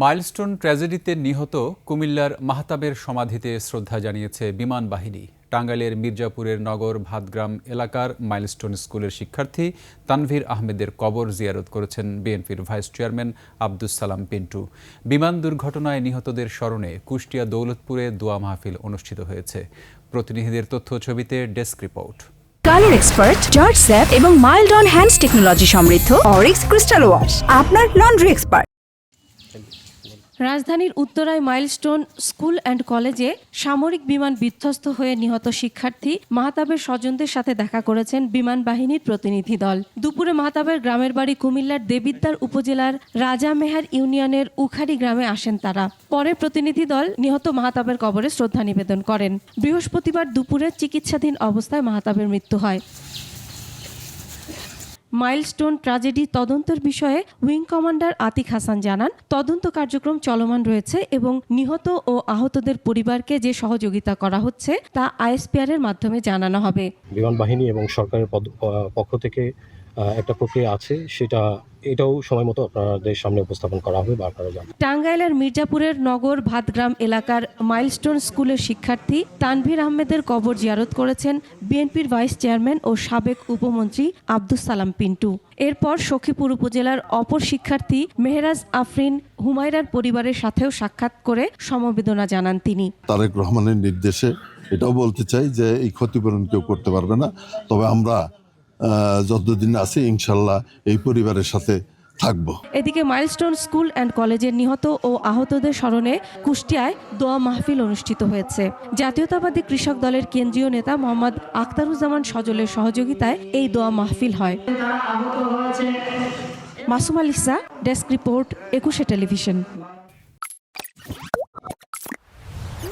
Milestone ট্র্যাজেডিতে নিহত কুমিল্লার মাহতাবের সমাধিতে শ্রদ্ধা জানিয়েছে বিমান বাহিনী। টাঙ্গাইলের মির্জাপুরের নগর ভাতগ্রাম এলাকার মাইলস্টোন স্কুলের শিক্ষার্থী তানভীর আহমেদের কবর জিয়ারত করেছেন বিএনপির ভাইস চেয়ারম্যান আব্দুস সালাম পিন্টু। বিমান দুর্ঘটনায় নিহতদের স্মরণে কুষ্টিয়া দৌলতপুরে দোয়া মাহফিল অনুষ্ঠিত হয়েছে। প্রতিনিধিদের তথ্য ছবিতে desk report. Colour expert, George sap এবং মাইল্ড অন হ্যান্ডস টেকনোলজি সমৃদ্ধ অরিক্স ক্রিস্টাল ওয়াশ আপনার লন্ড্রি এক্সপার্ট। রাজধানীর উত্তরায় মাইলস্টোন স্কুল অ্যান্ড কলেজে সামরিক বিমান বিধ্বস্ত হয়ে নিহত শিক্ষার্থী মাহতাবের স্বজনদের সাথে দেখা করেছেন বিমান বাহিনীর প্রতিনিধি দল। দুপুরে মাহতাবের গ্রামের বাড়ি কুমিল্লার দেবিদ্বার উপজেলার রাজামেহার ইউনিয়নের উখারি গ্রামে আসেন তারা। পরে প্রতিনিধি দল নিহত মাহতাবের কবরে শ্রদ্ধা নিবেদন করেন। বৃহস্পতিবার দুপুরে চিকিৎসাধীন অবস্থায় মাহতাবের মৃত্যু হয়। মাইলস্টোন ট্র্যাজেডি তদন্তের বিষয়ে উইং কমান্ডার আতিক হাসান জানান, তদন্ত কার্যক্রম চলমান রয়েছে এবং নিহত ও আহতদের পরিবারকে যে সহযোগিতা করা হচ্ছে তা আইএসপিআর এর মাধ্যমে জানানো হবে। বিমান বাহিনী এবং সরকারের পক্ষ থেকে একটা প্রক্রিয়া আছে, এটাও সময় মতো আপনাদের সামনে উপস্থাপন করা হবে বা আপনারা জানেন। টাঙ্গাইলের মির্জাপুরের নগর ভাতগ্রাম এলাকার মাইলস্টোন স্কুলের শিক্ষার্থী তানভীর আহমেদের কবর জিয়ারত করেছেন বিএনপির ভাইস চেয়ারম্যান ও সাবেক উপমন্ত্রী আব্দুস সালাম পিন্টু। এরপর সখীপুর উপজেলার অপর শিক্ষার্থী মেহরাজ আফরিন হুমায়রার পরিবারের সাথেও সাক্ষাৎ করে সমবেদনা জানান তিনি। তারেক রহমানের নির্দেশে এটাও বলতে চাই যে এই ক্ষতিপূরণ কেউ করতে পারবে না, তবে আমরা যতদিন আছি ইনশাল্লাহ এই পরিবারের সাথে থাকবো। এদিকে মাইলস্টোন স্কুল অ্যান্ড কলেজের নিহত ও আহতদের স্মরণে কুষ্টিয়ায় দোয়া মাহফিল অনুষ্ঠিত হয়েছে। জাতীয়তাবাদী কৃষক দলের কেন্দ্রীয় নেতা মোহাম্মদ আখতারুজ্জামান সজলের সহযোগিতায় এই দোয়া মাহফিল হয়। মাসুম আল ইসা, ডেস্ক রিপোর্ট, 21 টেলিভিশন।